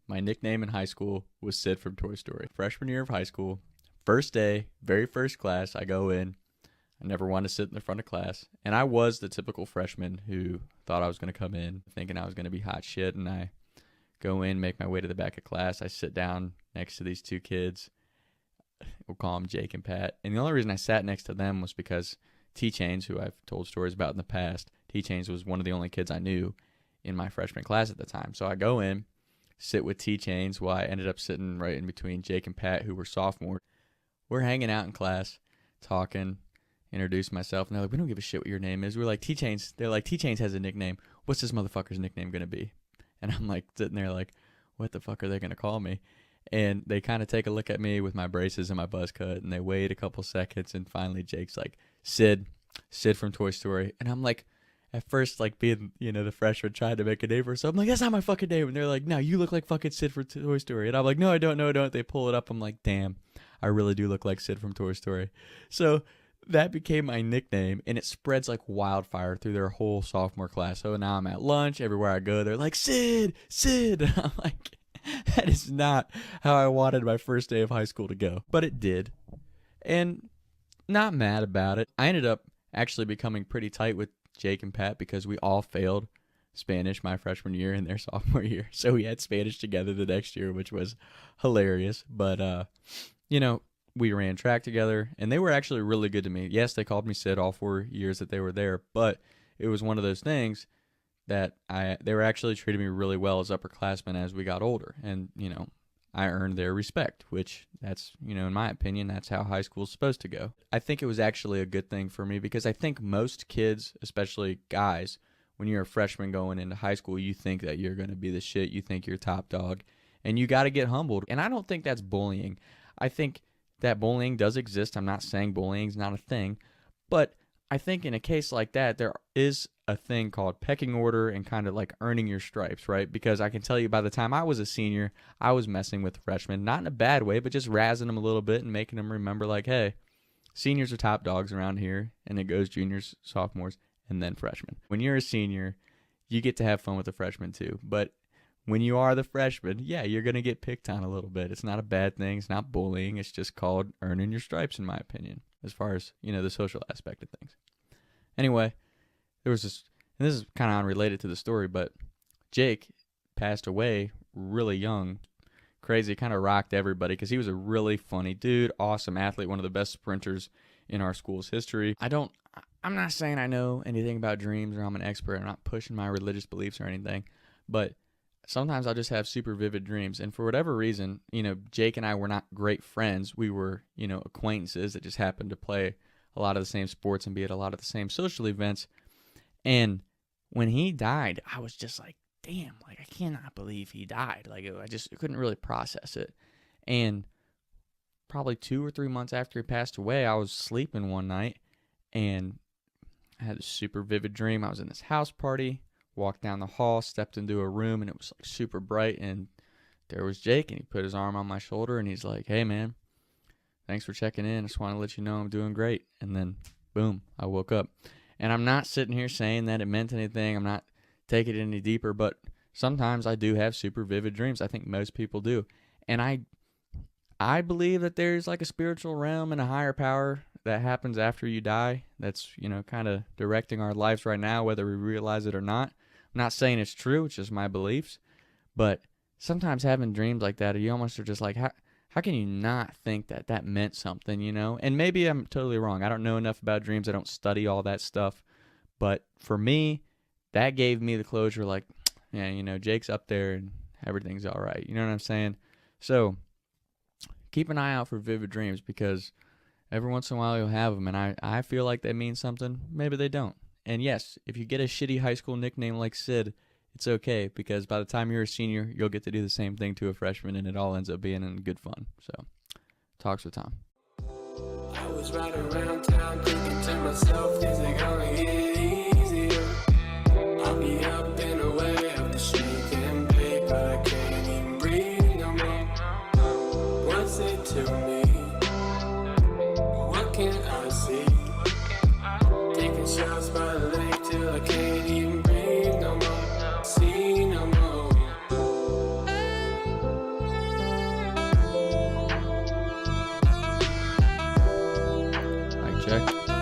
my nickname in high school was Sid from Toy Story. Freshman year of high school, first day, very first class, I go in. I never wanted to sit in the front of class. And I was the typical freshman who thought I was going to come in thinking I was going to be hot shit. And I go in, make my way to the back of class. I sit down next to these two kids. We'll call them Jake and Pat. And the only reason I sat next to them was because T-Chains, who I've told stories about in the past, T-Chains was one of the only kids I knew in my freshman class at the time. So I go in, sit with T-Chains while I ended up sitting right in between Jake and Pat, who were sophomores. We're hanging out in class, talking, introduce myself, and they're like, we don't give a shit what your name is. We're like, T-Chains. They're like, T-Chains has a nickname. What's this motherfucker's nickname going to be? And I'm like sitting there like, what the fuck are they going to call me? And they kind of take a look at me with my braces and my buzz cut, and they wait a couple seconds, and finally Jake's like, Sid from Toy Story. And I'm like, at first, like, being, the freshman trying to make a name for herself, I'm like, that's not my fucking name. And they're like, no, you look like fucking Sid from Toy Story. And I'm like, no, I don't. They pull it up. I'm like, damn, I really do look like Sid from Toy Story. So that became my nickname, and it spreads like wildfire through their whole sophomore class. So now I'm at lunch, everywhere I go, they're like, Sid. And I'm like, that is not how I wanted my first day of high school to go. But it did. And not mad about it. I ended up actually becoming pretty tight with Jake and Pat because we all failed Spanish my freshman year and their sophomore year. So we had Spanish together the next year, which was hilarious. But, we ran track together, and they were actually really good to me. Yes, they called me Sid all 4 years that they were there, but it was one of those things that they were actually treating me really well as upperclassmen as we got older. And, I earned their respect, which that's, in my opinion, that's how high school is supposed to go. I think it was actually a good thing for me because I think most kids, especially guys, when you're a freshman going into high school, you think that you're going to be the shit. You think you're top dog, and you got to get humbled. And I don't think that's bullying. I think that bullying does exist. I'm not saying bullying is not a thing, but I think in a case like that, there is a thing called pecking order and kind of like earning your stripes, right? Because I can tell you by the time I was a senior, I was messing with freshmen, not in a bad way, but just razzing them a little bit and making them remember like, hey, seniors are top dogs around here, and it goes juniors, sophomores, and then freshmen. When you're a senior, you get to have fun with the freshmen too, but when you are the freshman, yeah, you're going to get picked on a little bit. It's not a bad thing. It's not bullying. It's just called earning your stripes, in my opinion, as far as, the social aspect of things. Anyway, there was this, and this is kind of unrelated to the story, but Jake passed away really young. Crazy, kind of rocked everybody because he was a really funny dude, awesome athlete, one of the best sprinters in our school's history. I'm not saying I know anything about dreams or I'm an expert. I'm not pushing my religious beliefs or anything, but sometimes I'll just have super vivid dreams. And for whatever reason, Jake and I were not great friends. We were, acquaintances that just happened to play a lot of the same sports and be at a lot of the same social events. And when he died, I was just like, damn, like, I cannot believe he died. Like, I just couldn't really process it. And probably 2 or 3 months after he passed away, I was sleeping one night and I had a super vivid dream. I was in this house party. Walked down the hall, stepped into a room, and it was like super bright, and there was Jake, and he put his arm on my shoulder, and he's like, hey, man, thanks for checking in. I just want to let you know I'm doing great. And then, boom, I woke up. And I'm not sitting here saying that it meant anything. I'm not taking it any deeper, but sometimes I do have super vivid dreams. I think most people do. And I believe that there's like a spiritual realm and a higher power that happens after you die that's, kind of directing our lives right now, whether we realize it or not. I'm not saying it's true, it's just my beliefs. But sometimes having dreams like that, you almost are just like, how can you not think that that meant something, And maybe I'm totally wrong. I don't know enough about dreams. I don't study all that stuff. But for me, that gave me the closure like, yeah, Jake's up there and everything's all right. You know what I'm saying? So keep an eye out for vivid dreams because every once in a while you'll have them, and I feel like they mean something. Maybe they don't. And yes, if you get a shitty high school nickname like Sid, it's okay because by the time you're a senior, you'll get to do the same thing to a freshman, and it all ends up being in good fun. So, talks with Tom. I was riding around town thinking to myself, is it gonna get easier? I'll be up and away up the street and play, but I can't even breathe no more. What's it to me? What can I see? Taking shots by the lake till I can't even breathe no more. See no more. Check.